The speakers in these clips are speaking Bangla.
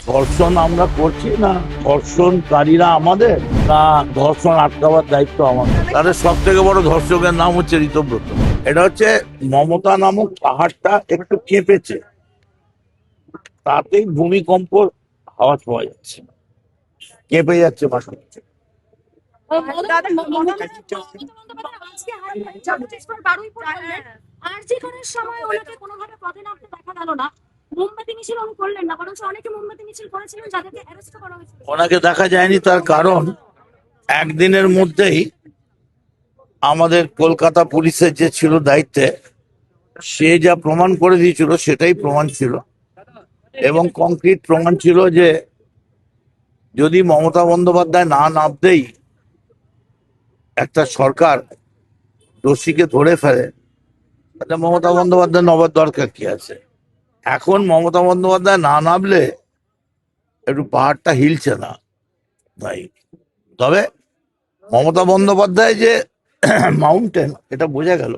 ধর্ষণ আমরা করছি না, ধর্ষণকারীরা আমাদের, না ধর্ষণ আটকাবার দায়িত্ব আমাদের? তাদের সব থেকে বড় ধর্ষকের নাম হচ্ছে ঋতব্রত। এটা হচ্ছে মমতা নামক পাহাড়টা একটু কেঁপেছে, তাতেই ভূমিকম্প আওয়াজ পাওয়া যাচ্ছে, কেঁপে যাচ্ছে বাসন। ওনাকে দেখা যায়নি, তার কারণ একদিনের মধ্যেই আমাদের কলকাতা পুলিশের যে ছিল দায়িত্বে, সে যা প্রমাণ করে দিয়েছিল সেটাই প্রমাণ ছিল, এবং কংক্রিট প্রমাণ ছিল যে যদি মমতা বন্দ্যোপাধ্যায় না নামতেই একটা সরকার দোষীকে ধরে ফেলে, তাহলে মমতা বন্দ্যোপাধ্যায় নবার দরকার কি আছে? এখন মমতা বন্দ্যোপাধ্যায় না নামলে একটু পাহাড়টা হিলছে না তাই। তবে মমতা বন্দ্যোপাধ্যায় যে মাউন্টেন, এটা বোঝা গেল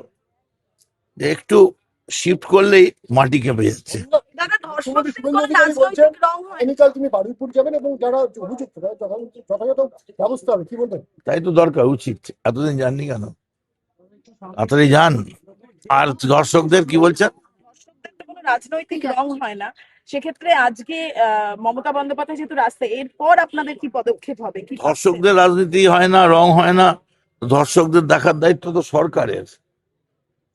যে একটু শিফট করলেই মাটি কেঁপে যাচ্ছে। তিনি বারুইপুর যাবেন এবং যারা অভিযুক্ত যথাযথ ব্যবস্থা হবে, কি বলবেন? তাই তো দরকার, উচিত। এতদিন যাননি কেন? তাড়াতাড়ি যান। আর দর্শকদের কি বলছেন? কোনো রাজনৈতিক রং হয় না, সেক্ষেত্রে আজকে মমতা বন্দ্যোপাধ্যায় যেহেতু রাস্তায়, এরপর আপনাদের কি পদক্ষেপ হবে? কি ধর্ষকদের রাজনীতি হয় না, রং হয় না, ধর্ষকদের দেখার দায়িত্ব তো সরকারের।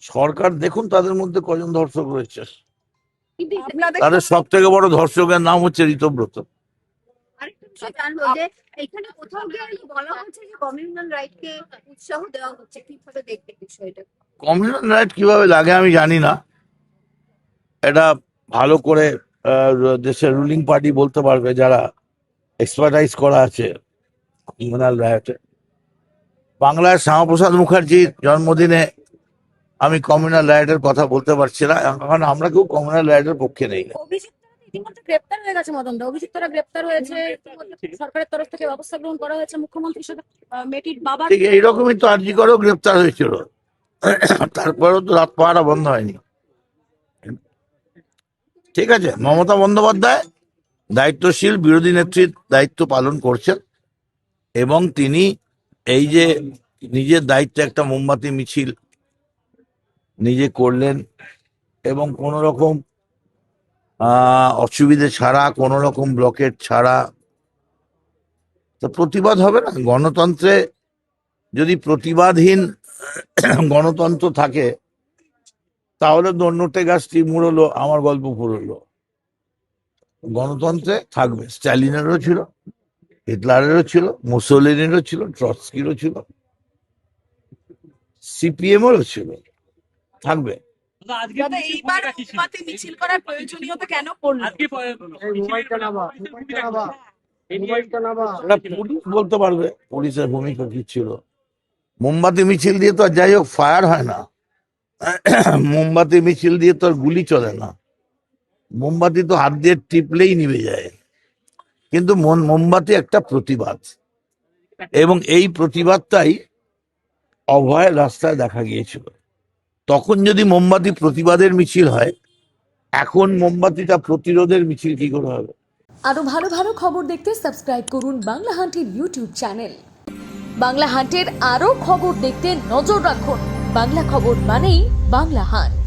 সরকার দেখুন তাদের মধ্যে কজন ধর্ষক রয়েছে। তাদের সব থেকে বড় ধর্ষকের নাম হচ্ছে ঋতব্রত। আরেকটা বিষয় জানবো যে এখানে কোথাও গিয়ে বলা হচ্ছে যে কমিউনাল রাইটকে উৎসাহ দেওয়া হচ্ছে, কিভাবে দেখতে বিষয়টা? কমিউনাল রাইট কিভাবে লাগে আমি জানি না, এটা ভালো করে দেশের রুলিং পার্টি বলতে পারবে, যারা এক্সপার্টাইজ করা আছে কমিউনাল রাইটে। বাংলার শ্যামাপ্রসাদ মুখার্জির জন্মদিনে আমি কমিউনাল রাইটের কথা বলতে পারছি না, কারণ আমরা কেউ কমিউনাল রাইটের পক্ষে নেই। অভিযুক্তরা ইতিমধ্যে গ্রেপ্তার হয়ে গেছে মদন দা, অভিযুক্তরা গ্রেপ্তার হয়েছে, সরকারের তরফ থেকে ব্যবস্থা গ্রহণ করা হয়েছে, মুখ্যমন্ত্রীর সাথে মেয়েটির বাবা ঠিক এইরকমই তো আরজি করেও গ্রেপ্তার হয়েছিল, তারপরেও তো রাত পাহারা বন্ধ হয়নি। ঠিক আছে, মমতা বন্দ্যোপাধ্যায় দায়িত্বশীল বিরোধী নেত্রীর দায়িত্ব পালন করছেন, এবং তিনি এই যে নিজের দায়িত্বে একটা মোমবাতি মিছিল নিজে করলেন, এবং কোন রকম অসুবিধে ছাড়া, কোন রকম ব্লকেট ছাড়া, তো প্রতিবাদ হবে না? গণতন্ত্রে যদি প্রতিবাদহীন গণতন্ত্র থাকে, তাহলে দন্নটে গাছটি মুড়লো, আমার গল্প ফুরলো। গণতন্ত্রে থাকবে, স্ট্যালিনেরও ছিল, হিটলারেরও ছিল, মুসোলিনেরও ছিল, ট্রটস্কিরও ছিল, সিপিএমেরও ছিল, থাকবে। এইবার মোমবাতি মিছিল করার প্রয়োজনীয়তা কেন পড়লো? পুলিশ বলতে পারবে পুলিশের ভূমিকা কি ছিল। মোমবাতি মিছিল দিয়ে তো আর যাই হোক ফায়ার হয় না, মোমবাতি মিছিল দিয়ে তো আর গুলি চলে না, মোমবাতি তো হাত দিয়ে টিপলেই নিভে যায়। কিন্তু মোমবাতি একটা প্রতিবাদ, এবং এই প্রতিবাদটাই অভয়ের রাস্তায় দেখা গিয়েছিল। তখন যদি মোমবাতি প্রতিবাদের মিছিল হয়, এখন মোমবাতিটা প্রতিরোধের মিছিল কি করে হবে? আরো ভালো ভালো খবর দেখতে সাবস্ক্রাইব করুন বাংলা হান্টের ইউটিউব চ্যানেল। বাংলা হান্টের আরো খবর দেখতে নজর রাখুন। বাংলা খবর মানেই বাংলা হান্ট।